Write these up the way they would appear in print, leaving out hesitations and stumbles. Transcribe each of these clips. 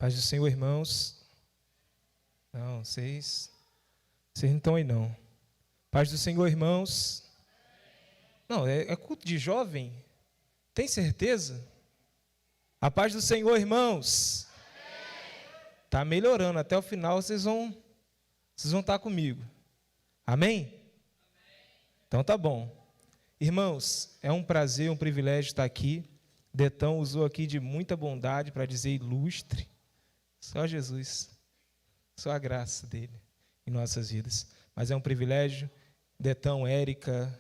Paz do Senhor, irmãos. Não, vocês não estão aí, não. Paz do Senhor, irmãos. Não, é culto de jovem? Tem certeza? A paz do Senhor, irmãos. Está melhorando. Até o final vocês vão estar comigo. Amém? Então tá bom. Irmãos, é um prazer, um privilégio estar aqui. Detão usou aqui de muita bondade para dizer ilustre. Só Jesus. Só a graça dele em nossas vidas. Mas é um privilégio. Detão, Érica,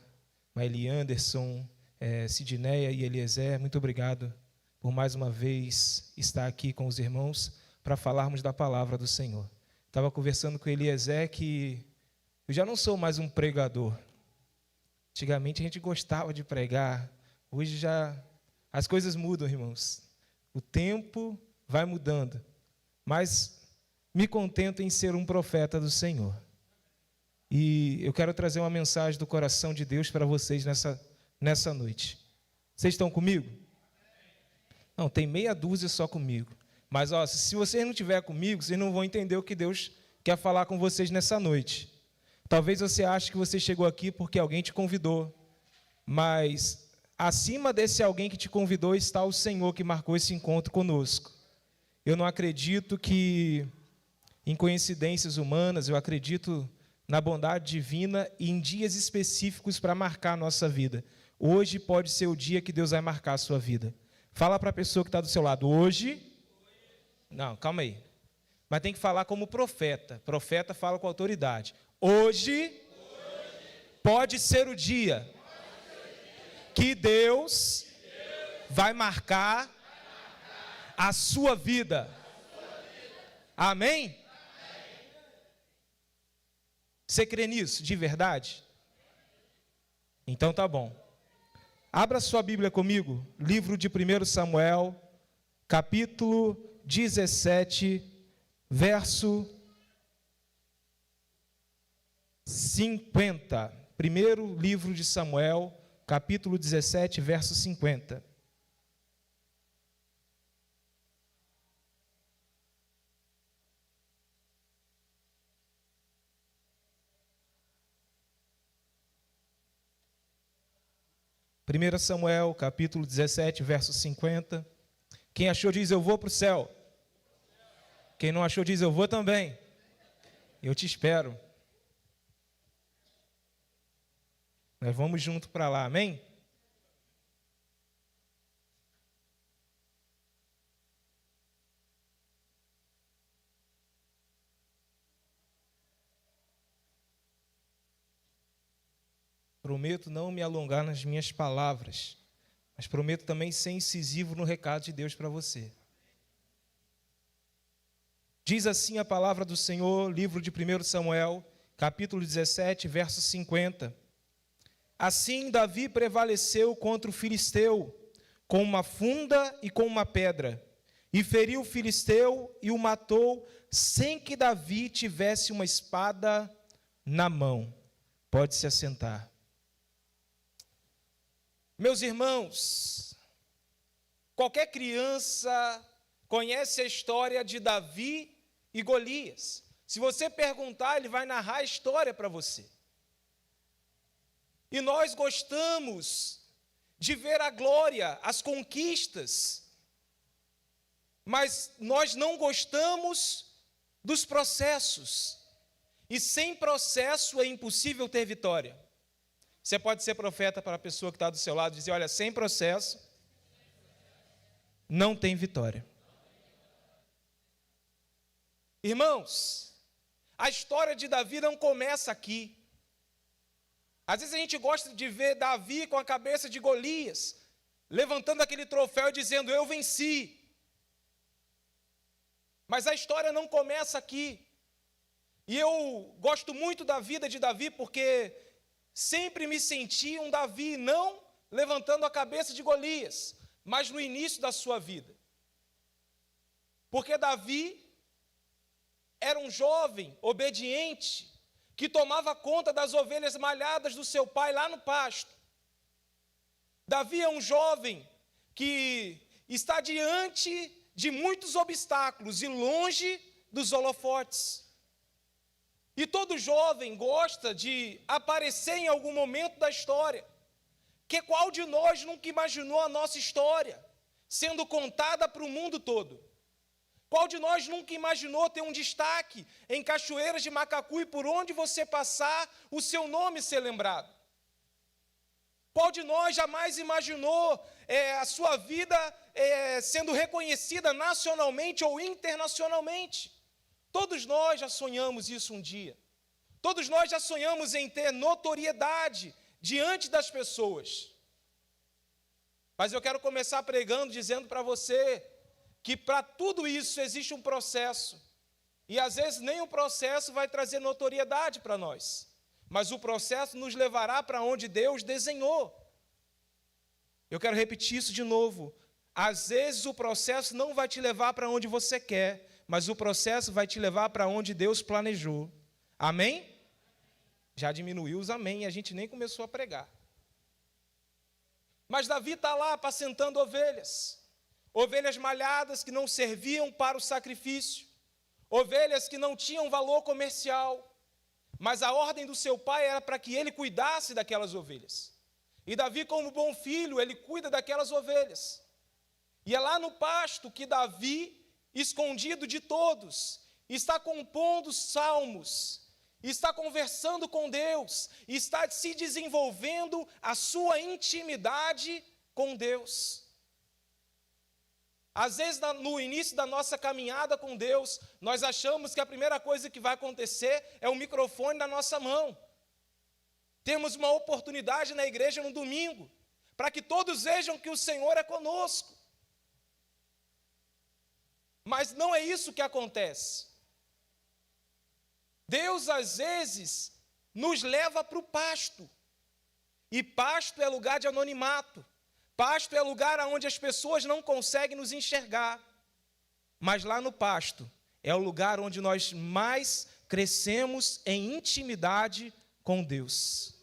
Maeli Anderson, Sidneia e Eliezer, muito obrigado por mais uma vez estar aqui com os irmãos para falarmos da palavra do Senhor. Estava conversando com Eliezer que eu já não sou mais um pregador. Antigamente a gente gostava de pregar, hoje já as coisas mudam, irmãos. O tempo vai mudando, mas me contento em ser um profeta do Senhor. E eu quero trazer uma mensagem do coração de Deus para vocês nessa noite. Vocês estão comigo? Não, tem meia dúzia só comigo. Mas se vocês não estiverem comigo, vocês não vão entender o que Deus quer falar com vocês nessa noite. Talvez você ache que você chegou aqui porque alguém te convidou, mas acima desse alguém que te convidou está o Senhor que marcou esse encontro conosco. Eu não acredito em coincidências humanas, eu acredito na bondade divina e em dias específicos para marcar a nossa vida. Hoje pode ser o dia que Deus vai marcar a sua vida. Fala para a pessoa que está do seu lado, hoje... Não, calma aí. Mas tem que falar como profeta. Profeta fala com autoridade. Hoje pode ser o dia que Deus vai marcar a sua vida. Amém? Você crê nisso de verdade? Então tá bom. Abra sua Bíblia comigo, livro de 1 Samuel, capítulo 17, verso 50. Primeiro livro de Samuel, capítulo 17, verso 50. Primeiro Samuel, capítulo 17, verso 50. Quem achou diz, eu vou para o céu. Quem não achou diz, eu vou também. Eu te espero. Nós vamos junto para lá, amém? Prometo não me alongar nas minhas palavras, mas prometo também ser incisivo no recado de Deus para você. Diz assim a palavra do Senhor, livro de 1 Samuel, capítulo 17, verso 50. Assim Davi prevaleceu contra o filisteu, com uma funda e com uma pedra, e feriu o filisteu e o matou, sem que Davi tivesse uma espada na mão. Pode se assentar. Meus irmãos, qualquer criança conhece a história de Davi e Golias. Se você perguntar, ele vai narrar a história para você. E nós gostamos de ver a glória, as conquistas, mas nós não gostamos dos processos. E sem processo é impossível ter vitória. Você pode ser profeta para a pessoa que está do seu lado e dizer, olha, sem processo não tem vitória. Irmãos, a história de Davi não começa aqui. Às vezes a gente gosta de ver Davi com a cabeça de Golias, levantando aquele troféu e dizendo, eu venci. Mas a história não começa aqui. E eu gosto muito da vida de Davi porque sempre me senti um Davi, não levantando a cabeça de Golias, mas no início da sua vida. Porque Davi era um jovem obediente, que tomava conta das ovelhas malhadas do seu pai lá no pasto. Davi é um jovem que está diante de muitos obstáculos e longe dos holofotes. E todo jovem gosta de aparecer em algum momento da história. Que qual de nós nunca imaginou a nossa história sendo contada para o mundo todo? Qual de nós nunca imaginou ter um destaque em Cachoeiras de Macacu e por onde você passar, o seu nome ser lembrado? Qual de nós jamais imaginou a sua vida sendo reconhecida nacionalmente ou internacionalmente? Todos nós já sonhamos isso um dia. Todos nós já sonhamos em ter notoriedade diante das pessoas. Mas eu quero começar pregando, dizendo para você que para tudo isso existe um processo. E às vezes nem o processo vai trazer notoriedade para nós. Mas o processo nos levará para onde Deus desenhou. Eu quero repetir isso de novo. Às vezes o processo não vai te levar para onde você quer, mas o processo vai te levar para onde Deus planejou. Amém? Já diminuiu os amém e a gente nem começou a pregar. Mas Davi está lá apacentando ovelhas. Ovelhas malhadas que não serviam para o sacrifício. Ovelhas que não tinham valor comercial. Mas a ordem do seu pai era para que ele cuidasse daquelas ovelhas. E Davi, como bom filho, ele cuida daquelas ovelhas. E é lá no pasto que Davi, escondido de todos, está compondo salmos, está conversando com Deus, está se desenvolvendo a sua intimidade com Deus. Às vezes, no início da nossa caminhada com Deus, nós achamos que a primeira coisa que vai acontecer é o microfone na nossa mão. Temos uma oportunidade na igreja no domingo, para que todos vejam que o Senhor é conosco. Mas não é isso que acontece. Deus, às vezes, nos leva para o pasto. E pasto é lugar de anonimato. Pasto é lugar onde as pessoas não conseguem nos enxergar. Mas lá no pasto é o lugar onde nós mais crescemos em intimidade com Deus.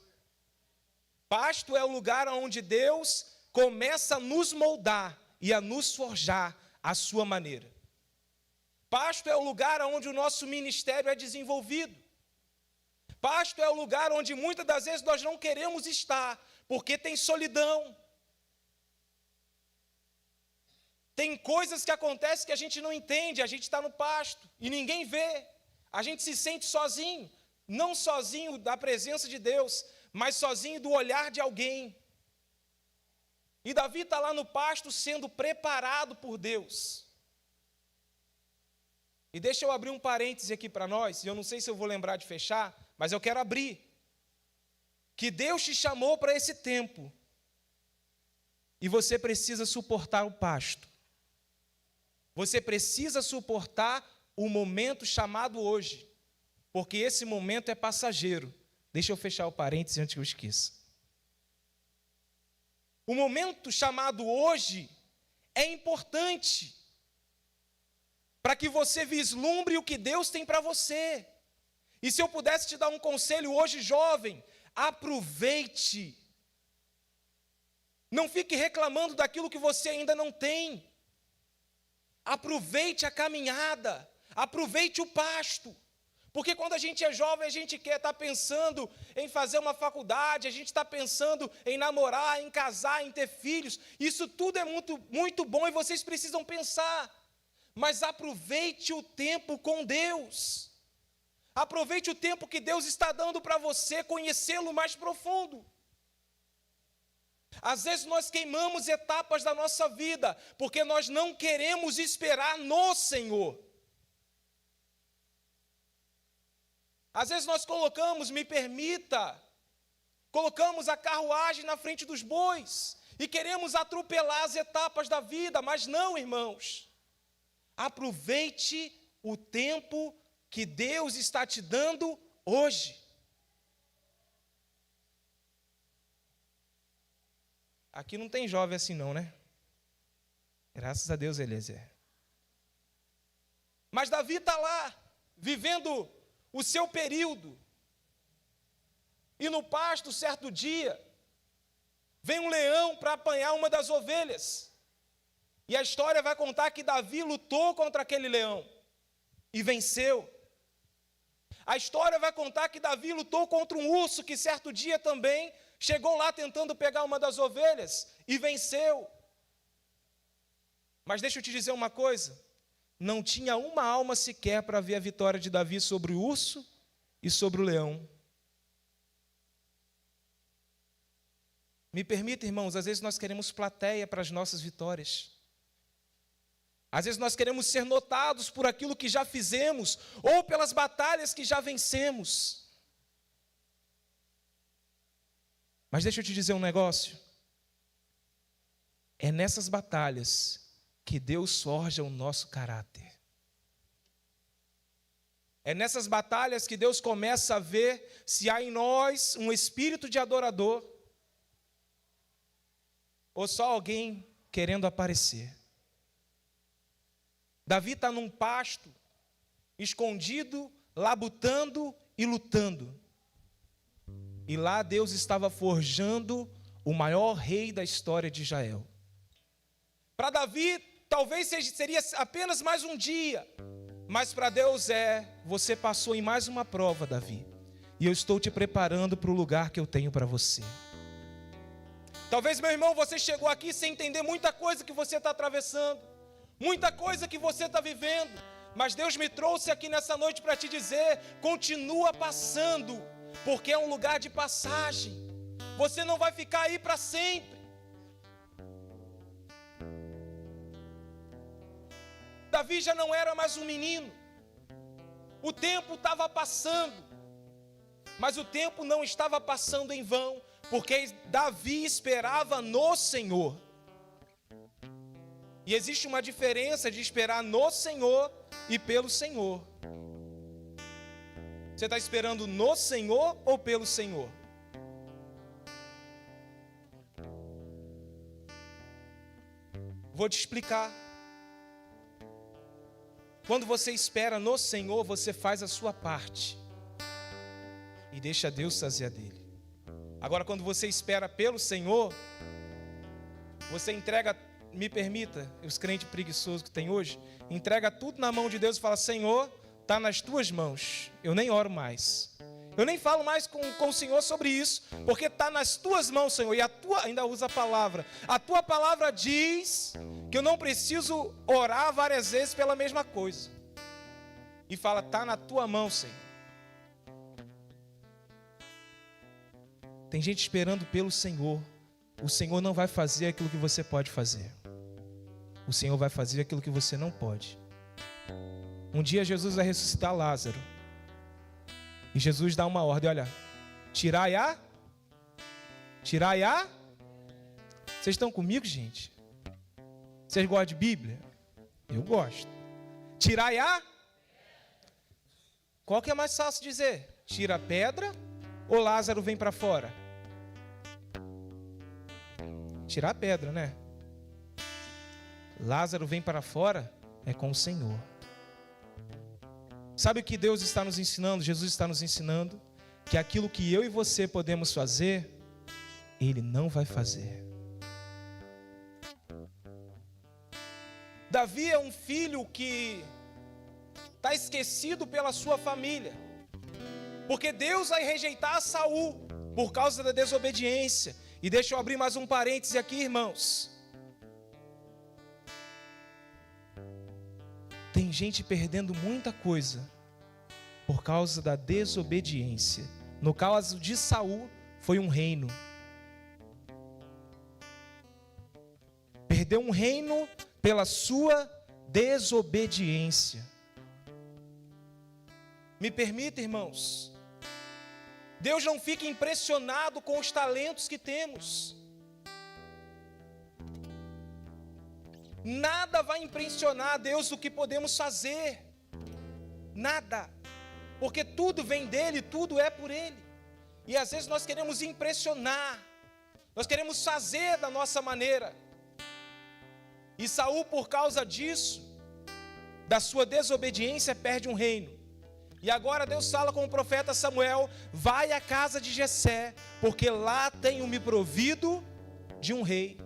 Pasto é o lugar onde Deus começa a nos moldar e a nos forjar à sua maneira. Pasto é o lugar onde o nosso ministério é desenvolvido. Pasto é o lugar onde muitas das vezes nós não queremos estar, porque tem solidão. Tem coisas que acontecem que a gente não entende, a gente está no pasto e ninguém vê. A gente se sente sozinho, não sozinho da presença de Deus, mas sozinho do olhar de alguém. E Davi está lá no pasto sendo preparado por Deus. E deixa eu abrir um parêntese aqui para nós, e eu não sei se eu vou lembrar de fechar, mas eu quero abrir. Que Deus te chamou para esse tempo, e você precisa suportar o pasto. Você precisa suportar o momento chamado hoje, porque esse momento é passageiro. Deixa eu fechar o parêntese antes que eu esqueça. O momento chamado hoje é importante para que você vislumbre o que Deus tem para você. E se eu pudesse te dar um conselho hoje, jovem, aproveite. Não fique reclamando daquilo que você ainda não tem. Aproveite a caminhada, aproveite o pasto. Porque quando a gente é jovem, a gente quer estar pensando em fazer uma faculdade, a gente está pensando em namorar, em casar, em ter filhos. Isso tudo é muito, muito bom e vocês precisam pensar. Mas aproveite o tempo com Deus. Aproveite o tempo que Deus está dando para você conhecê-lo mais profundo. Às vezes nós queimamos etapas da nossa vida, porque nós não queremos esperar no Senhor. Às vezes nós colocamos a carruagem na frente dos bois, e queremos atropelar as etapas da vida, mas não, irmãos. Aproveite o tempo que Deus está te dando hoje. Aqui não tem jovem assim não, né? Graças a Deus, Eliezer. Mas Davi está lá, vivendo o seu período. E no pasto, certo dia, vem um leão para apanhar uma das ovelhas. E a história vai contar que Davi lutou contra aquele leão e venceu. A história vai contar que Davi lutou contra um urso que certo dia também chegou lá tentando pegar uma das ovelhas e venceu. Mas deixa eu te dizer uma coisa, não tinha uma alma sequer para ver a vitória de Davi sobre o urso e sobre o leão. Me permita, irmãos, às vezes nós queremos plateia para as nossas vitórias. Às vezes nós queremos ser notados por aquilo que já fizemos ou pelas batalhas que já vencemos. Mas deixa eu te dizer um negócio. É nessas batalhas que Deus forja o nosso caráter. É nessas batalhas que Deus começa a ver se há em nós um espírito de adorador ou só alguém querendo aparecer. Davi está num pasto, escondido, labutando e lutando. E lá Deus estava forjando o maior rei da história de Israel. Para Davi, talvez seria apenas mais um dia, mas para Deus você passou em mais uma prova, Davi, e eu estou te preparando para o lugar que eu tenho para você. Talvez, meu irmão, você chegou aqui sem entender muita coisa que você está atravessando, muita coisa que você está vivendo, mas Deus me trouxe aqui nessa noite para te dizer, continua passando, porque é um lugar de passagem, você não vai ficar aí para sempre. Davi já não era mais um menino, o tempo estava passando, mas o tempo não estava passando em vão, porque Davi esperava no Senhor. E existe uma diferença de esperar no Senhor e pelo Senhor. Você está esperando no Senhor ou pelo Senhor? Vou te explicar. Quando você espera no Senhor, você faz a sua parte e deixa Deus fazer a dele. Agora, quando você espera pelo Senhor, você entrega, me permita, os crentes preguiçosos que tem hoje, entrega tudo na mão de Deus e fala, Senhor, está nas tuas mãos, eu nem oro mais. Eu nem falo mais com o Senhor sobre isso, porque está nas tuas mãos, Senhor, e ainda usa a palavra. A tua palavra diz que eu não preciso orar várias vezes pela mesma coisa. E fala, está na tua mão, Senhor. Tem gente esperando pelo Senhor. O Senhor não vai fazer aquilo que você pode fazer. O Senhor vai fazer aquilo que você não pode. Um dia Jesus vai ressuscitar Lázaro. E Jesus dá uma ordem, olha, tirai a. Vocês estão comigo, gente? Vocês gostam de Bíblia? Eu gosto. Tirai a. Qual que é mais fácil dizer? Tira a pedra ou Lázaro vem para fora? Tirar a pedra, né? Lázaro vem para fora é com o Senhor. Sabe o que Deus está nos ensinando? Jesus está nos ensinando que aquilo que eu e você podemos fazer, Ele não vai fazer. Davi é um filho que está esquecido pela sua família, porque Deus vai rejeitar Saul por causa da desobediência. E deixa eu abrir mais um parêntese aqui, irmãos. Tem gente perdendo muita coisa por causa da desobediência. No caso de Saul, foi um reino. Perdeu um reino pela sua desobediência. Me permita, irmãos, Deus não fica impressionado com os talentos que temos. Nada vai impressionar a Deus do que podemos fazer. Nada. Porque tudo vem dEle, tudo é por Ele. E às vezes nós queremos impressionar. Nós queremos fazer da nossa maneira. E Saul, por causa disso, da sua desobediência, perde um reino. E agora Deus fala com o profeta Samuel, vai à casa de Jessé, porque lá tenho me provido de um rei.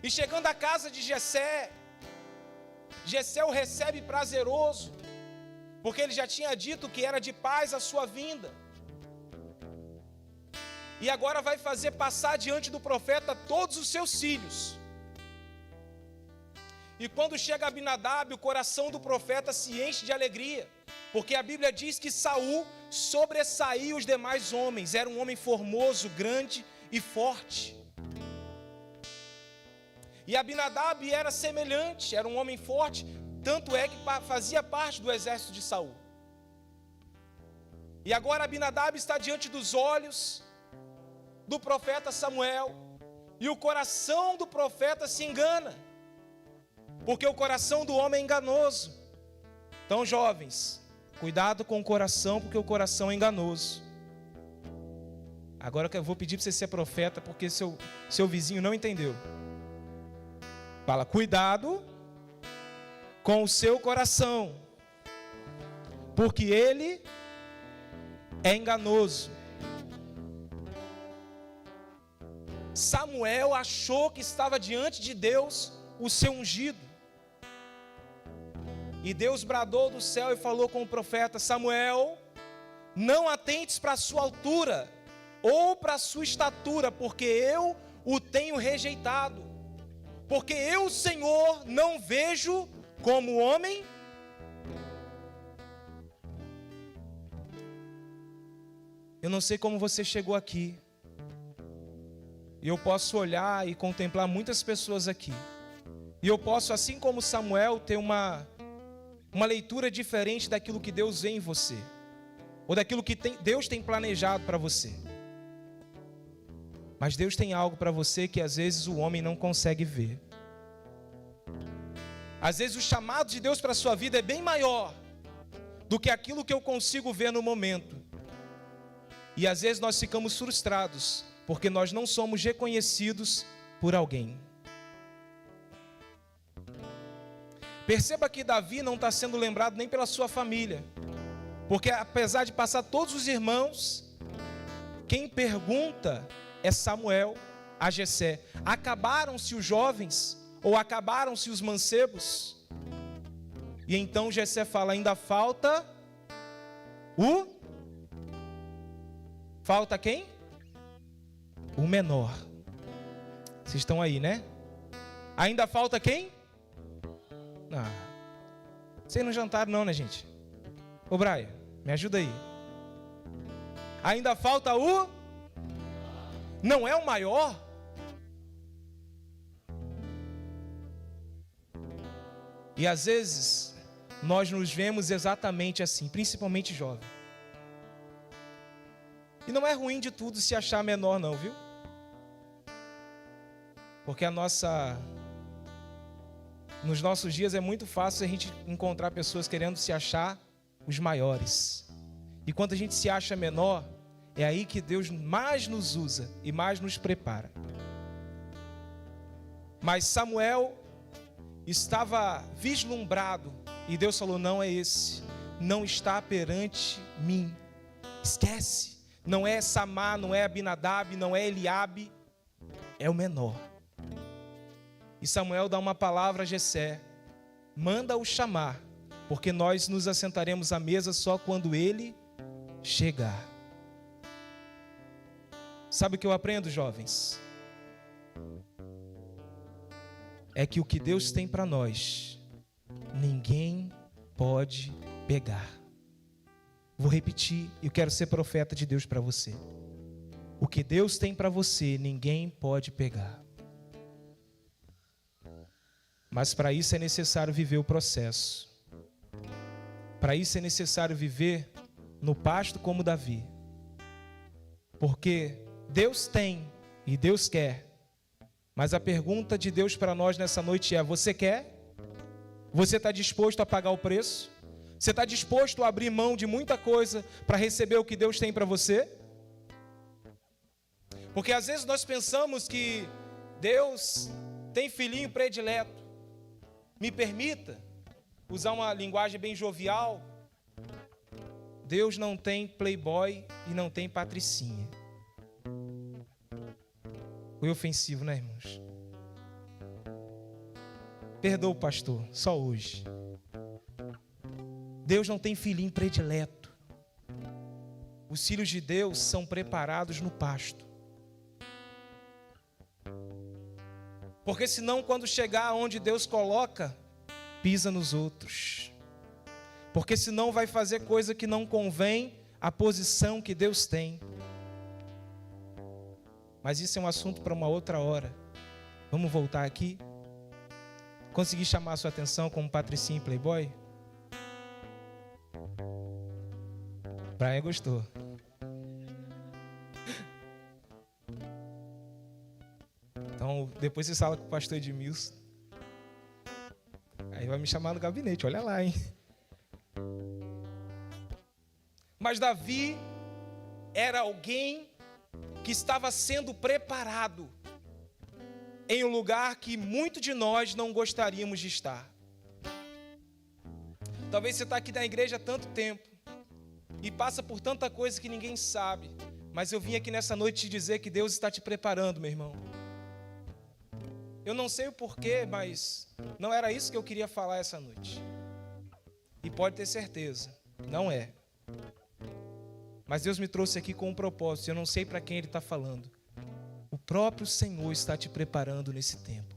E chegando à casa de Jessé, Jessé o recebe prazeroso, porque ele já tinha dito que era de paz a sua vinda. E agora vai fazer passar diante do profeta todos os seus filhos. E quando chega Abinadab, o coração do profeta se enche de alegria, porque a Bíblia diz que Saul sobressaía os demais homens, era um homem formoso, grande e forte. E Abinadab era semelhante, era um homem forte, tanto é que fazia parte do exército de Saul. E agora Abinadab está diante dos olhos do profeta Samuel, e o coração do profeta se engana, porque o coração do homem é enganoso. Então, jovens, cuidado com o coração, porque o coração é enganoso. Agora que eu vou pedir para você ser profeta, porque seu vizinho não entendeu. Fala, cuidado com o seu coração, porque ele é enganoso. Samuel achou que estava diante de Deus o seu ungido. E Deus bradou do céu e falou com o profeta: Samuel, não atentes para a sua altura ou para a sua estatura, porque eu o tenho rejeitado. Porque eu, Senhor, não vejo como homem. Eu não sei como você chegou aqui. E eu posso olhar e contemplar muitas pessoas aqui. E eu posso, assim como Samuel, ter uma leitura diferente daquilo que Deus vê em você, ou daquilo que Deus tem planejado para você. Mas Deus tem algo para você que às vezes o homem não consegue ver. Às vezes o chamado de Deus para a sua vida é bem maior do que aquilo que eu consigo ver no momento. E às vezes nós ficamos frustrados, porque nós não somos reconhecidos por alguém. Perceba que Davi não está sendo lembrado nem pela sua família, porque apesar de passar todos os irmãos, quem pergunta é Samuel a Jessé: acabaram-se os jovens? Ou acabaram-se os mancebos? E então Jessé fala: ainda falta Falta quem? O menor. Vocês estão aí, né? Ainda falta quem? Vocês não jantaram não, né, gente? Ô Brian, me ajuda aí. Ainda falta não é o maior? E às vezes nós nos vemos exatamente assim, principalmente jovem. E não é ruim de tudo se achar menor não, viu? Porque nos nossos dias é muito fácil a gente encontrar pessoas querendo se achar os maiores. E quando a gente se acha menor, é aí que Deus mais nos usa e mais nos prepara. Mas Samuel estava vislumbrado e Deus falou: não é esse, não está perante mim. Esquece, não é Samá, não é Abinadab, não é Eliabe, é o menor. E Samuel dá uma palavra a Jessé: manda-o chamar, porque nós nos assentaremos à mesa só quando ele chegar. Sabe o que eu aprendo, jovens? É que o que Deus tem para nós, ninguém pode pegar. Vou repetir, eu quero ser profeta de Deus para você. O que Deus tem para você, ninguém pode pegar. Mas para isso é necessário viver o processo. Para isso é necessário viver no pasto como Davi. Porque Deus tem e Deus quer. Mas a pergunta de Deus para nós nessa noite é: você quer? Você está disposto a pagar o preço? Você está disposto a abrir mão de muita coisa para receber o que Deus tem para você? Porque às vezes nós pensamos que Deus tem filhinho predileto. Me permita usar uma linguagem bem jovial. Deus não tem playboy e não tem patricinha. Foi ofensivo, né, irmãos? Perdoa o pastor, só hoje. Deus não tem filhinho predileto. Os filhos de Deus são preparados no pasto. Porque senão, quando chegar onde Deus coloca, pisa nos outros. Porque senão vai fazer coisa que não convém à posição que Deus tem. Mas isso é um assunto para uma outra hora. Vamos voltar aqui. Consegui chamar a sua atenção como patricinha e playboy? Brian gostou. Então, depois você fala com o pastor Edmilson. Aí vai me chamar no gabinete, olha lá, hein? Mas Davi era alguém que estava sendo preparado em um lugar que muitos de nós não gostaríamos de estar. Talvez você está aqui na igreja há tanto tempo e passa por tanta coisa que ninguém sabe, mas eu vim aqui nessa noite te dizer que Deus está te preparando, meu irmão. Eu não sei o porquê, mas não era isso que eu queria falar essa noite. E pode ter certeza, não é. Mas Deus me trouxe aqui com um propósito, eu não sei para quem Ele está falando. O próprio Senhor está te preparando nesse tempo.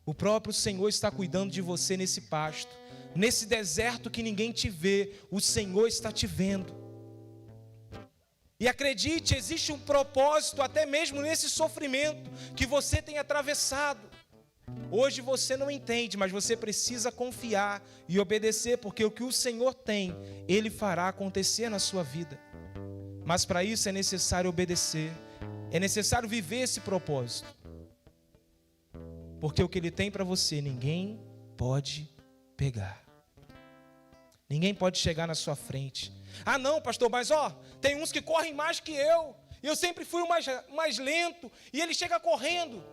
O próprio Senhor está cuidando de você nesse pasto. Nesse deserto que ninguém te vê, o Senhor está te vendo. E acredite, existe um propósito até mesmo nesse sofrimento que você tem atravessado. Hoje você não entende, mas você precisa confiar e obedecer, porque o que o Senhor tem, Ele fará acontecer na sua vida. Mas para isso é necessário obedecer, é necessário viver esse propósito. Porque o que Ele tem para você, ninguém pode pegar. Ninguém pode chegar na sua frente. Ah não, pastor, mas tem uns que correm mais que eu. E eu sempre fui o mais lento. E ele chega correndo.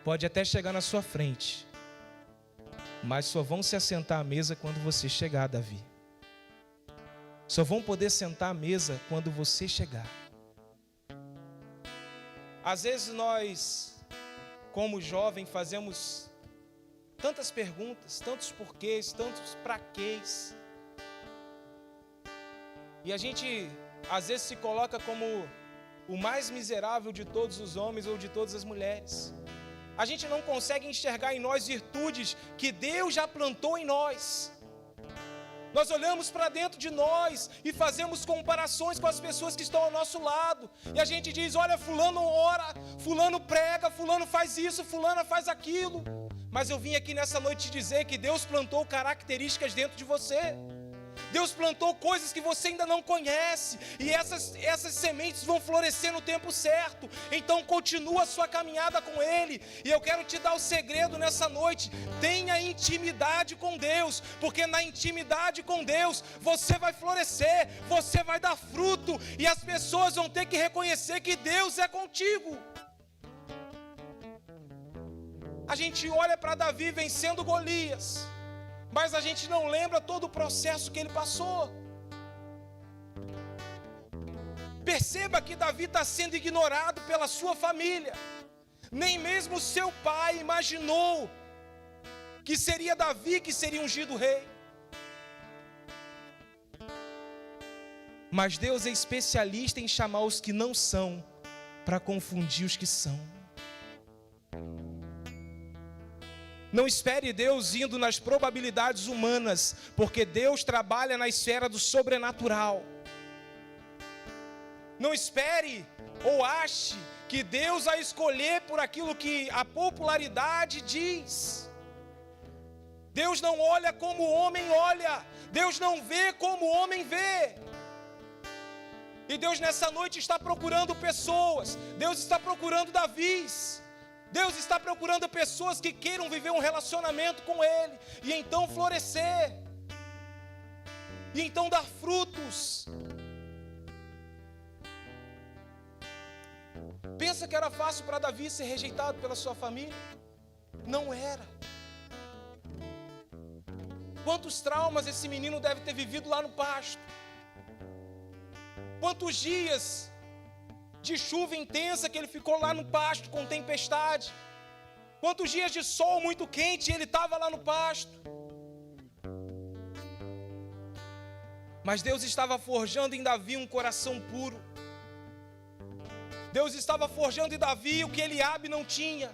Pode até chegar na sua frente. Mas só vão se assentar à mesa quando você chegar, Davi. Só vão poder sentar à mesa quando você chegar. Às vezes nós, como jovem, fazemos tantas perguntas, tantos porquês, tantos praquês. E a gente, às vezes, se coloca como o mais miserável de todos os homens ou de todas as mulheres. A gente não consegue enxergar em nós virtudes que Deus já plantou em nós. Nós olhamos para dentro de nós e fazemos comparações com as pessoas que estão ao nosso lado. E a gente diz, olha, fulano ora, fulano prega, fulano faz isso, fulana faz aquilo. Mas eu vim aqui nessa noite te dizer que Deus plantou características dentro de você. Deus plantou coisas que você ainda não conhece. E essas sementes vão florescer no tempo certo. Então continua a sua caminhada com Ele. E eu quero te dar o segredo nessa noite. Tenha intimidade com Deus. Porque na intimidade com Deus você vai florescer. Você vai dar fruto. E as pessoas vão ter que reconhecer que Deus é contigo. A gente olha para Davi vencendo Golias, mas a gente não lembra todo o processo que ele passou. Perceba que Davi está sendo ignorado pela sua família. Nem mesmo seu pai imaginou que seria Davi que seria ungido rei. Mas Deus é especialista em chamar os que não são para confundir os que são. Não espere Deus indo nas probabilidades humanas, porque Deus trabalha na esfera do sobrenatural. Não espere ou ache que Deus vai escolher por aquilo que a popularidade diz. Deus não olha como o homem olha. Deus não vê como o homem vê. E Deus nessa noite está procurando pessoas. Deus está procurando Davis. Deus está procurando pessoas que queiram viver um relacionamento com Ele. E então florescer. E então dar frutos. Pensa que era fácil para Davi ser rejeitado pela sua família? Não era. Quantos traumas esse menino deve ter vivido lá no pasto? Quantos dias de chuva intensa que ele ficou lá no pasto com tempestade? Quantos dias de sol muito quente ele estava lá no pasto. Mas Deus estava forjando em Davi um coração puro. Deus estava forjando em Davi o que Eliabe não tinha,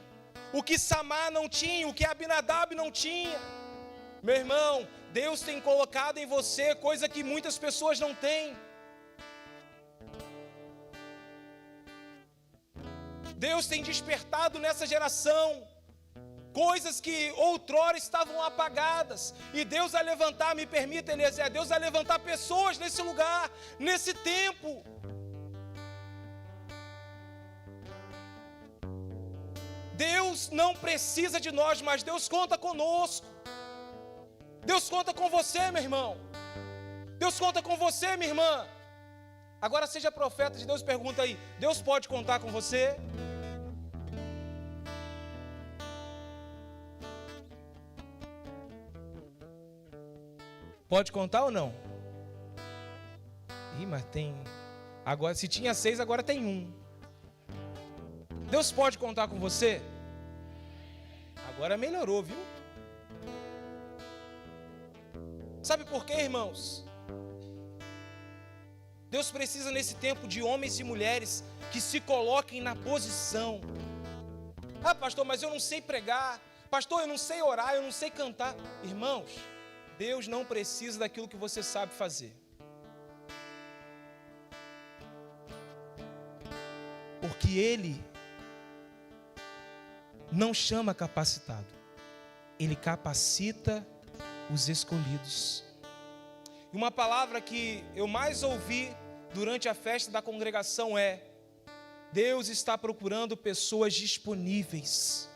o que Samar não tinha, o que Abinadab não tinha. Meu irmão, Deus tem colocado em você coisa que muitas pessoas não têm. Deus tem despertado nessa geração coisas que outrora estavam apagadas. E Deus vai levantar, me permita, Eliezer, Deus vai levantar pessoas nesse lugar, nesse tempo. Deus não precisa de nós, mas Deus conta conosco. Deus conta com você, meu irmão. Deus conta com você, minha irmã. Agora seja profeta de Deus, pergunta aí, Deus pode contar com você? Pode contar ou não? Ih, mas tem... Agora, se tinha 6, agora tem 1. Deus pode contar com você? Agora melhorou, viu? Sabe por quê, irmãos? Deus precisa nesse tempo de homens e mulheres que se coloquem na posição. Ah, pastor, mas eu não sei pregar. Pastor, eu não sei orar, eu não sei cantar. Irmãos, Deus não precisa daquilo que você sabe fazer. Porque Ele não chama capacitado. Ele capacita os escolhidos. E uma palavra que eu mais ouvi durante a festa da congregação é: Deus está procurando pessoas disponíveis.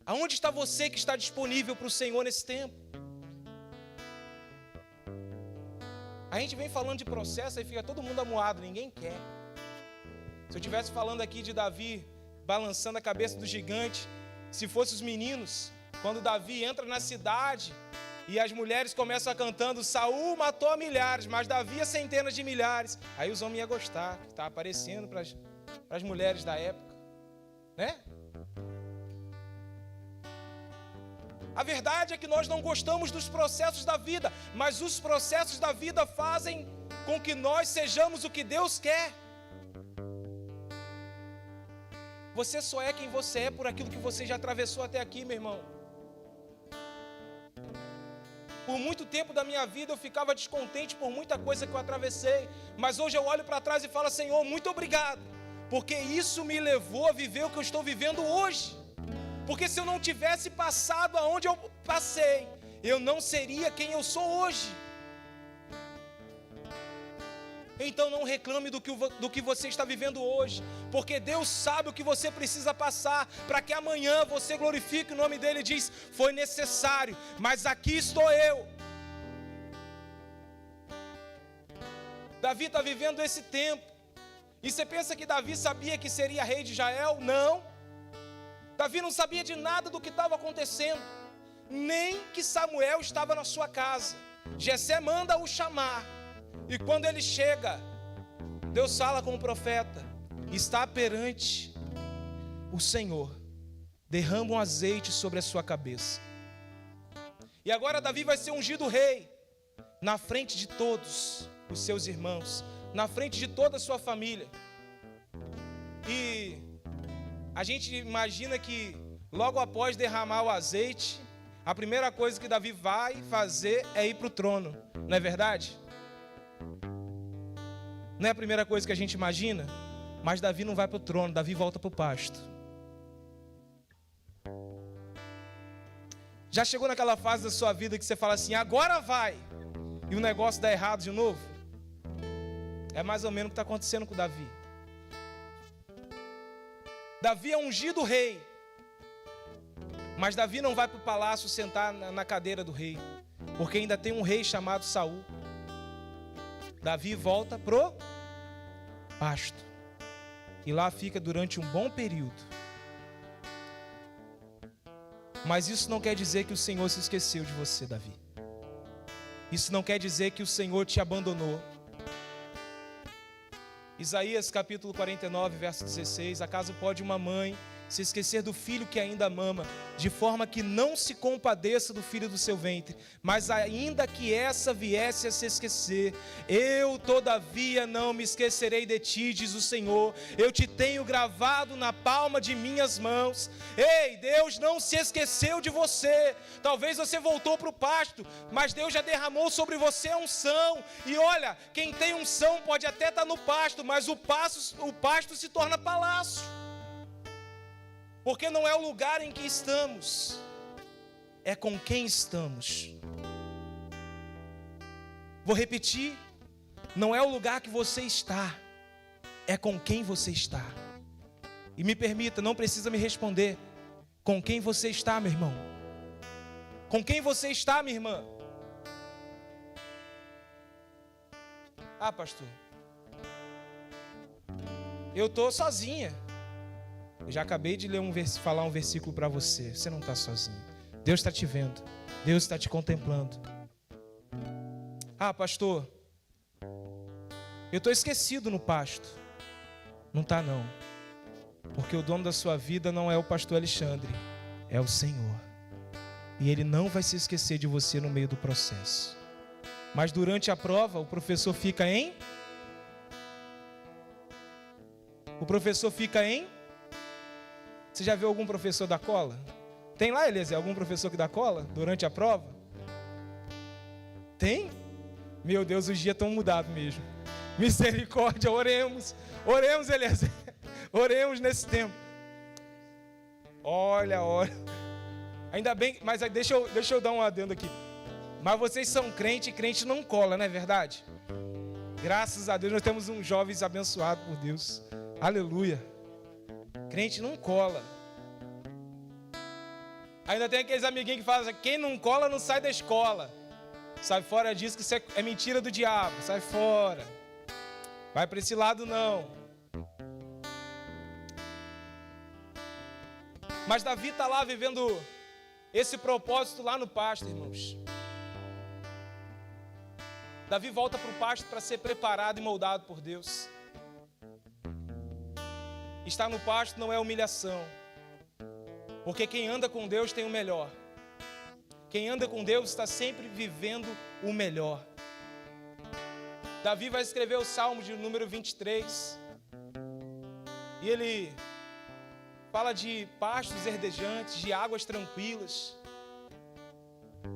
Aonde está você que está disponível para o Senhor nesse tempo? A gente vem falando de processo e fica todo mundo amuado, ninguém quer. Se eu estivesse falando aqui de Davi balançando a cabeça do gigante, se fossem os meninos, quando Davi entra na cidade e as mulheres começam a cantando, Saul matou a milhares, mas Davi a centenas de milhares, aí os homens iam gostar, que está aparecendo para as mulheres da época, né? A verdade é que nós não gostamos dos processos da vida, mas os processos da vida fazem com que nós sejamos o que Deus quer. Você só é quem você é por aquilo que você já atravessou até aqui, meu irmão. Por muito tempo da minha vida eu ficava descontente por muita coisa que eu atravessei, mas hoje eu olho para trás e falo, Senhor, muito obrigado, porque isso me levou a viver o que eu estou vivendo hoje. Porque se eu não tivesse passado aonde eu passei, eu não seria quem eu sou hoje. Então não reclame do que você está vivendo hoje, porque Deus sabe o que você precisa passar, para que amanhã você glorifique o nome dEle e diz, foi necessário, mas aqui estou eu. Davi está vivendo esse tempo, e você pensa que Davi sabia que seria rei de Israel? Não. Davi não sabia de nada do que estava acontecendo, nem que Samuel estava na sua casa. Jessé manda o chamar, e quando ele chega, Deus fala com o profeta, está perante o Senhor, derrama um azeite sobre a sua cabeça. E agora Davi vai ser ungido rei, na frente de todos os seus irmãos, na frente de toda a sua família. E a gente imagina que logo após derramar o azeite, a primeira coisa que Davi vai fazer é ir para o trono, não é verdade? Não é a primeira coisa que a gente imagina? Mas Davi não vai para o trono, Davi volta para o pasto. Já chegou naquela fase da sua vida que você fala assim, agora vai, e o negócio dá errado de novo? É mais ou menos o que está acontecendo com Davi. Davi é ungido rei, mas Davi não vai para o palácio sentar na cadeira do rei, porque ainda tem um rei chamado Saul. Davi volta pro pasto, e lá fica durante um bom período. Mas isso não quer dizer que o Senhor se esqueceu de você, Davi. Isso não quer dizer que o Senhor te abandonou. Isaías capítulo 49, verso 16, acaso pode uma mãe se esquecer do filho que ainda mama, de forma que não se compadeça do filho do seu ventre, mas ainda que essa viesse a se esquecer, eu todavia não me esquecerei de ti, diz o Senhor, eu te tenho gravado na palma de minhas mãos. Ei, Deus não se esqueceu de você. Talvez você voltou para o pasto, mas Deus já derramou sobre você a unção. E olha, quem tem unção pode até estar no pasto, mas o pasto se torna palácio. Porque não é o lugar em que estamos, é com quem estamos. Vou repetir, não é o lugar que você está, é com quem você está. E me permita, não precisa me responder, com quem você está, meu irmão? Com quem você está, minha irmã? Ah, pastor, eu estou sozinha. Eu já acabei de falar um versículo para você. Você não está sozinho. Deus está te vendo. Deus está te contemplando. Ah, pastor, eu estou esquecido no pasto. Não está não. Porque o dono da sua vida não é o pastor Alexandre, é o Senhor. E Ele não vai se esquecer de você no meio do processo. Mas durante a prova, o professor fica em? O professor fica em? Você já viu algum professor dar cola? Tem lá, Eliezer, algum professor que dá cola durante a prova? Tem? Meu Deus, os dias estão mudados mesmo. Misericórdia, oremos. Oremos, Eliezer. Oremos nesse tempo. Olha. Ainda bem, mas deixa eu dar um adendo aqui. Mas vocês são crente e crente não cola, não é verdade? Graças a Deus nós temos uns jovens abençoados por Deus. Aleluia. Crente não cola. Ainda tem aqueles amiguinhos que falam assim, quem não cola não sai da escola. Sai fora disso, que isso é mentira do diabo. Sai fora. Vai para esse lado não. Mas Davi está lá vivendo esse propósito lá no pasto, irmãos. Davi volta para o pasto para ser preparado e moldado por Deus. Estar no pasto não é humilhação, porque quem anda com Deus tem o melhor. Quem anda com Deus está sempre vivendo o melhor. Davi vai escrever o Salmo de número 23, e ele fala de pastos verdejantes, de águas tranquilas.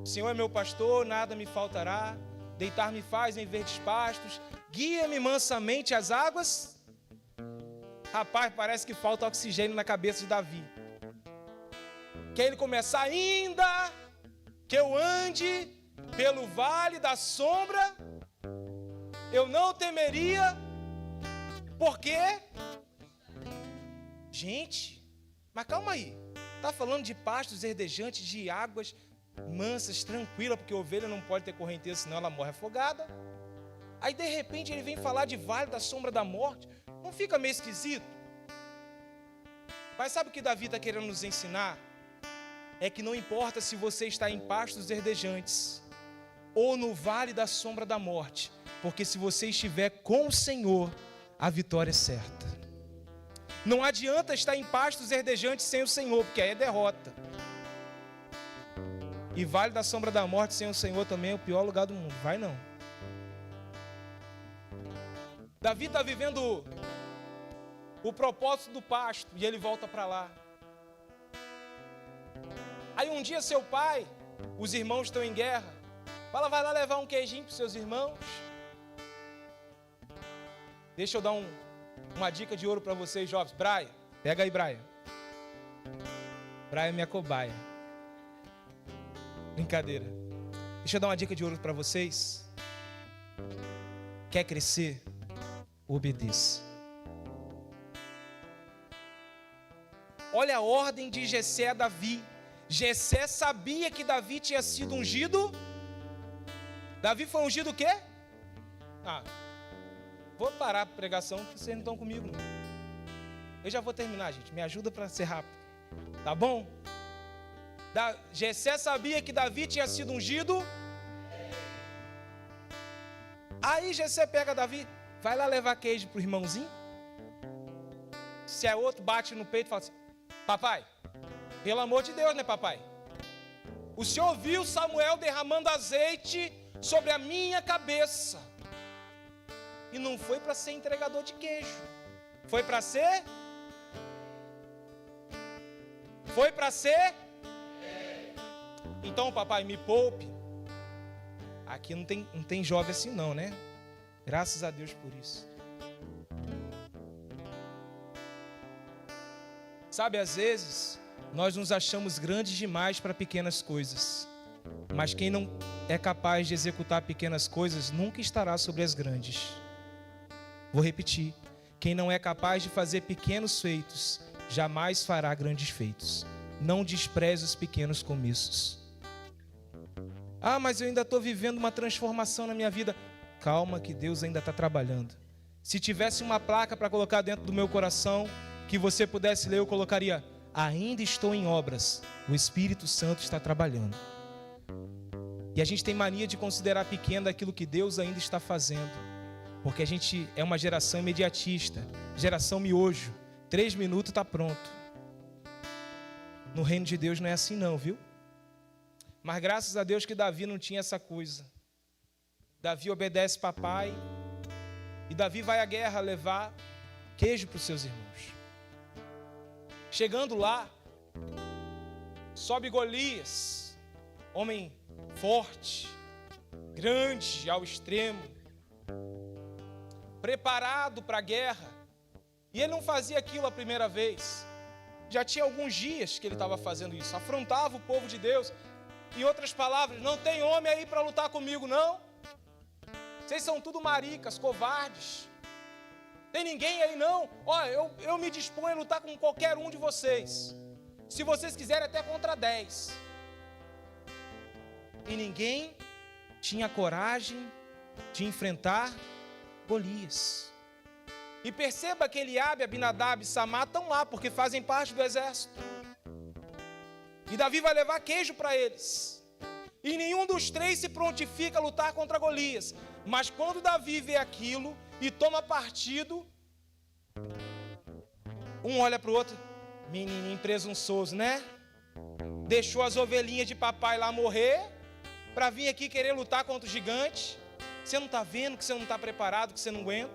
O Senhor é meu pastor, nada me faltará, deitar-me faz em verdes pastos, guia-me mansamente às águas. Rapaz, parece que falta oxigênio na cabeça de Davi. Que ele começa, ainda que eu ande pelo vale da sombra, eu não temeria, porque... Gente, mas calma aí. Está falando de pastos verdejantes, de águas mansas, tranquilas, porque a ovelha não pode ter correnteza, senão ela morre afogada. Aí de repente ele vem falar de vale da sombra da morte. Não fica meio esquisito? Mas sabe o que Davi está querendo nos ensinar? É que não importa se você está em pastos verdejantes ou no vale da sombra da morte, porque se você estiver com o Senhor, a vitória é certa. Não adianta estar em pastos verdejantes sem o Senhor, porque aí é derrota. E vale da sombra da morte sem o Senhor também é o pior lugar do mundo. Vai não. Davi está vivendo o propósito do pasto e ele volta para lá. Aí um dia seu pai, os irmãos estão em guerra, fala, vai lá levar um queijinho para os seus irmãos. Deixa eu dar uma dica de ouro para vocês, jovens. Brian, pega aí, Brian. Brian é minha cobaia. Brincadeira. Deixa eu dar uma dica de ouro para vocês. Quer crescer? Obedeça. Olha a ordem de Jessé a Davi. Jessé sabia que Davi tinha sido ungido. Davi foi ungido o quê? Vou parar a pregação, porque vocês não estão comigo, não. Eu já vou terminar, gente. Me ajuda para ser rápido. Tá bom? Jessé sabia que Davi tinha sido ungido. Aí Jessé pega Davi, vai lá levar queijo pro irmãozinho. Se é outro, bate no peito e fala assim, Papai, pelo amor de Deus, né, papai? O senhor viu Samuel derramando azeite sobre a minha cabeça. E não foi para ser entregador de queijo. Foi para ser? Foi para ser? Então, papai, me poupe. Aqui não tem jovem assim não, né? Graças a Deus por isso. Sabe, às vezes, nós nos achamos grandes demais para pequenas coisas. Mas quem não é capaz de executar pequenas coisas, nunca estará sobre as grandes. Vou repetir. Quem não é capaz de fazer pequenos feitos, jamais fará grandes feitos. Não despreze os pequenos começos. Ah, mas eu ainda estou vivendo uma transformação na minha vida. Calma que Deus ainda está trabalhando. Se tivesse uma placa para colocar dentro do meu coração, que você pudesse ler, eu colocaria: ainda estou em obras, o Espírito Santo está trabalhando. E a gente tem mania de considerar pequeno aquilo que Deus ainda está fazendo, porque a gente é uma geração imediatista, geração miojo, 3 minutos está pronto. No reino de Deus não é assim não, viu? Mas graças a Deus que Davi não tinha essa coisa. Davi obedece papai, e Davi vai à guerra levar queijo para os seus irmãos. Chegando lá, sobe Golias, homem forte, grande ao extremo, preparado para a guerra. E ele não fazia aquilo a primeira vez. Já tinha alguns dias que ele estava fazendo isso. Afrontava o povo de Deus. Em outras palavras, não tem homem aí para lutar comigo, não. Vocês são tudo maricas, covardes. Tem ninguém aí não. Olha, eu me disponho a lutar com qualquer um de vocês. Se vocês quiserem, até contra 10. E ninguém tinha coragem de enfrentar Golias. E perceba que Eliabe, Abinadab e Samá estão lá, porque fazem parte do exército. E Davi vai levar queijo para eles. E nenhum dos 3 se prontifica a lutar contra Golias. Mas quando Davi vê aquilo e toma partido, um olha para o outro: menininho presunçoso, né? Deixou as ovelhinhas de papai lá morrer para vir aqui querer lutar contra o gigante. Você não está vendo que você não está preparado, que você não aguenta?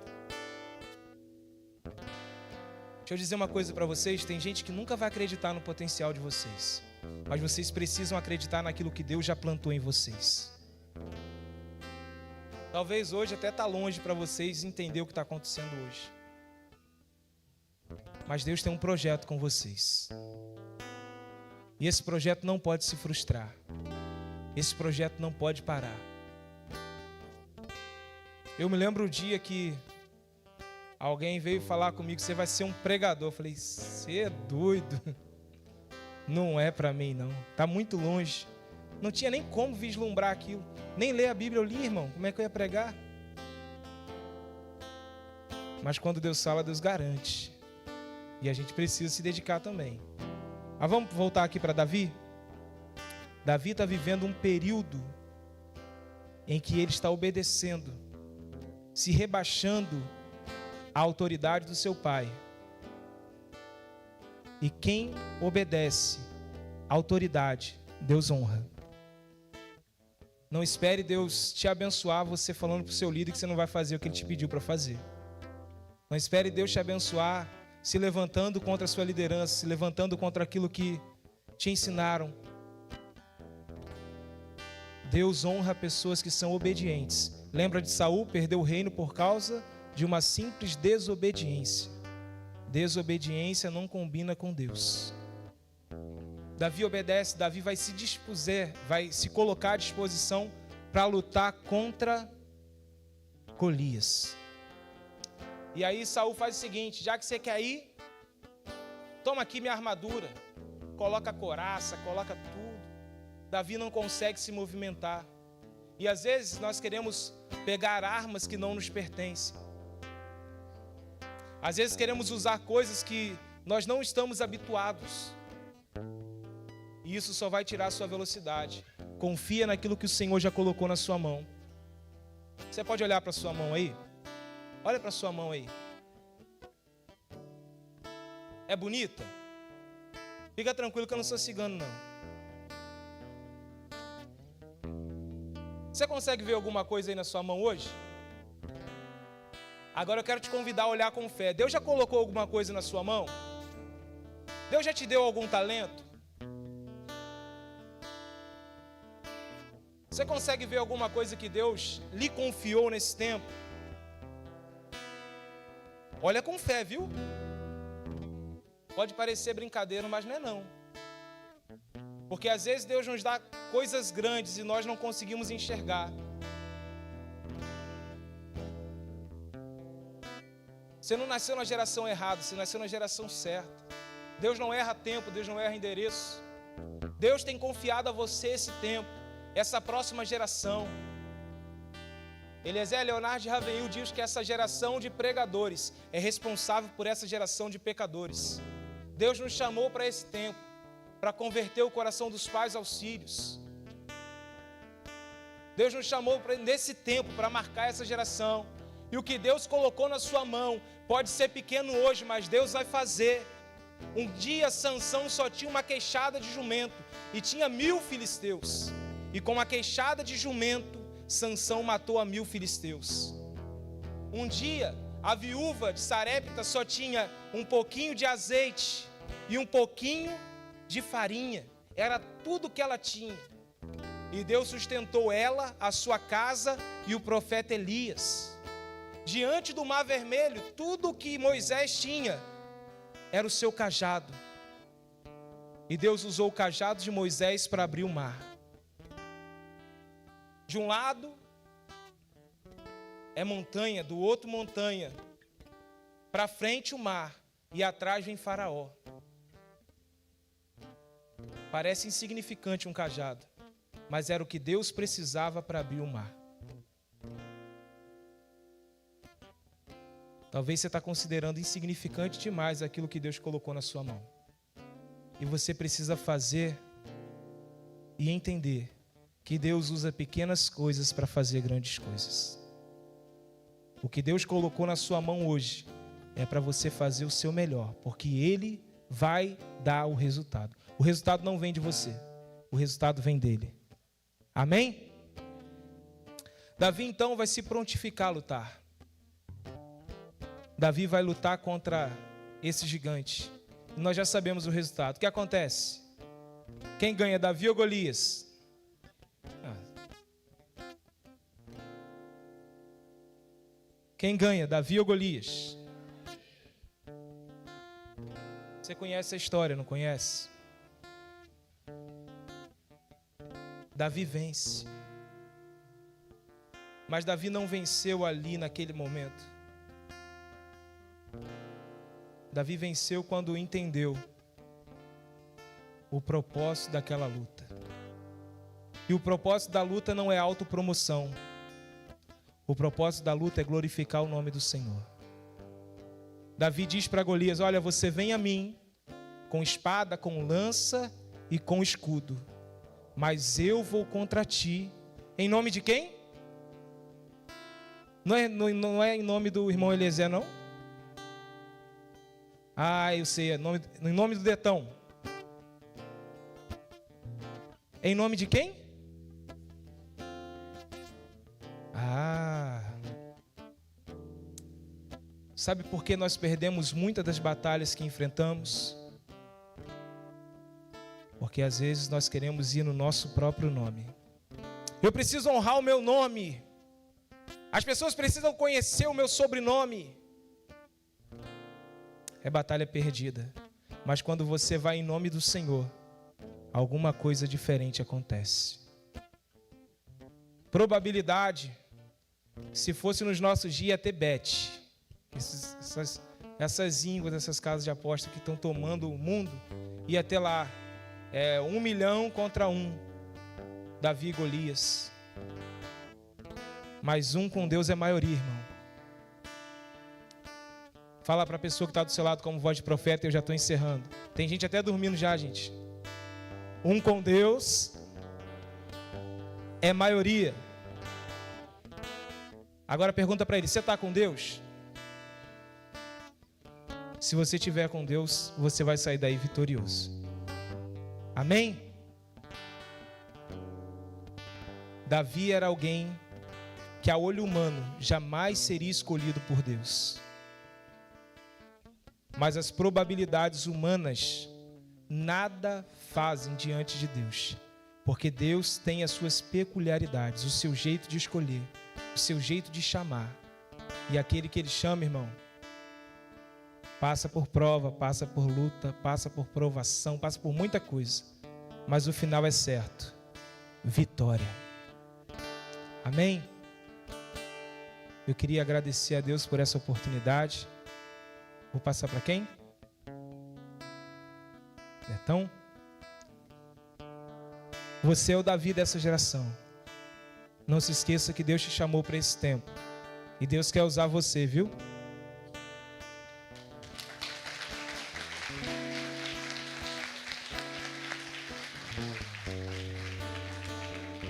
Deixa eu dizer uma coisa para vocês: tem gente que nunca vai acreditar no potencial de vocês, mas vocês precisam acreditar naquilo que Deus já plantou em vocês. Talvez hoje até está longe para vocês entender o que está acontecendo hoje, mas Deus tem um projeto com vocês, e esse projeto não pode se frustrar, esse projeto não pode parar. Eu me lembro o dia que alguém veio falar comigo: você vai ser um pregador. Eu falei: você é doido, não é para mim não, está muito longe. Não tinha nem como vislumbrar aquilo, nem ler a Bíblia eu li, irmão, como é que eu ia pregar? Mas quando Deus fala, Deus garante, e a gente precisa se dedicar também. Mas vamos voltar aqui para Davi. Davi está vivendo um período em que ele está obedecendo, se rebaixando à autoridade do seu pai. E quem obedece à autoridade, Deus honra. Não espere Deus te abençoar você falando para o seu líder que você não vai fazer o que ele te pediu para fazer. Não espere Deus te abençoar se levantando contra a sua liderança, se levantando contra aquilo que te ensinaram. Deus honra pessoas que são obedientes. Lembra de Saul? Perdeu o reino por causa de uma simples desobediência. Desobediência não combina com Deus. Davi obedece, Davi vai se dispuser, vai se colocar à disposição para lutar contra Golias. E aí Saul faz o seguinte: já que você quer ir, toma aqui minha armadura, coloca a couraça, coloca tudo. Davi não consegue se movimentar. E às vezes nós queremos pegar armas que não nos pertencem. Às vezes queremos usar coisas que nós não estamos habituados. E isso só vai tirar a sua velocidade. Confia naquilo que o Senhor já colocou na sua mão. Você pode olhar para a sua mão aí? Olha para a sua mão aí. É bonita? Fica tranquilo que eu não sou cigano, não. Você consegue ver alguma coisa aí na sua mão hoje? Agora eu quero te convidar a olhar com fé. Deus já colocou alguma coisa na sua mão? Deus já te deu algum talento? Você consegue ver alguma coisa que Deus lhe confiou nesse tempo? Olha com fé, viu? Pode parecer brincadeira, mas não é não. Porque às vezes Deus nos dá coisas grandes e nós não conseguimos enxergar. Você não nasceu na geração errada, você nasceu na geração certa. Deus não erra tempo, Deus não erra endereço. Deus tem confiado a você esse tempo, essa próxima geração. Eliezer Leonardo de Ravenil diz que essa geração de pregadores é responsável por essa geração de pecadores. Deus nos chamou para esse tempo, para converter o coração dos pais aos filhos. Deus nos chamou nesse tempo para marcar essa geração. E o que Deus colocou na sua mão pode ser pequeno hoje, mas Deus vai fazer. Um dia Sansão só tinha uma queixada de jumento e tinha 1000 filisteus. E com a queixada de jumento, Sansão matou a 1000 filisteus. Um dia a viúva de Sarepta só tinha um pouquinho de azeite e um pouquinho de farinha. Era tudo que ela tinha. E Deus sustentou ela, a sua casa e o profeta Elias. Diante do Mar Vermelho, tudo o que Moisés tinha era o seu cajado. E Deus usou o cajado de Moisés para abrir o mar. De um lado é montanha, do outro montanha. Para frente o mar e atrás vem Faraó. Parece insignificante um cajado, mas era o que Deus precisava para abrir o mar. Talvez você está considerando insignificante demais aquilo que Deus colocou na sua mão. E você precisa fazer e entender que Deus usa pequenas coisas para fazer grandes coisas. O que Deus colocou na sua mão hoje é para você fazer o seu melhor, porque Ele vai dar o resultado. O resultado não vem de você, o resultado vem dEle. Amém? Davi então vai se prontificar a lutar. Davi vai lutar contra esse gigante. E nós já sabemos o resultado. O que acontece? Quem ganha, Davi ou Golias? Quem ganha, Davi ou Golias? Você conhece a história, não conhece? Davi vence. Mas Davi não venceu ali naquele momento. Davi venceu quando entendeu o propósito daquela luta. E o propósito da luta não é autopromoção. O propósito da luta é glorificar o nome do Senhor. Davi diz para Golias: olha, você vem a mim com espada, com lança e com escudo, mas eu vou contra ti. Em nome de quem? Não é em nome do irmão Eliezer, não? Ah, eu sei, em nome do Detão. Em nome de quem? Sabe por que nós perdemos muitas das batalhas que enfrentamos? Porque às vezes nós queremos ir no nosso próprio nome. Eu preciso honrar o meu nome. As pessoas precisam conhecer o meu sobrenome. É batalha perdida. Mas quando você vai em nome do Senhor, alguma coisa diferente acontece. Probabilidade, se fosse nos nossos dias, ia ter bet. Essas ínguas, essas casas de aposta que estão tomando o mundo, ia ter lá 1 milhão contra 1, Davi e Golias. Mas um com Deus é maioria, irmão. Fala para a pessoa que está do seu lado como voz de profeta, eu já estou encerrando. Tem gente até dormindo já, gente. Um com Deus é maioria. Agora pergunta para ele, você está com Deus? Se você estiver com Deus, você vai sair daí vitorioso. Amém? Davi era alguém que a olho humano jamais seria escolhido por Deus. Mas as probabilidades humanas nada fazem diante de Deus, porque Deus tem as suas peculiaridades, o seu jeito de escolher, o seu jeito de chamar. E aquele que Ele chama, irmão, passa por prova, passa por luta, passa por provação, passa por muita coisa, mas o final é certo: vitória. Amém? Eu queria agradecer a Deus por essa oportunidade. Vou passar para quem? Netão? Você é o Davi dessa geração. Não se esqueça que Deus te chamou para esse tempo. E Deus quer usar você, viu?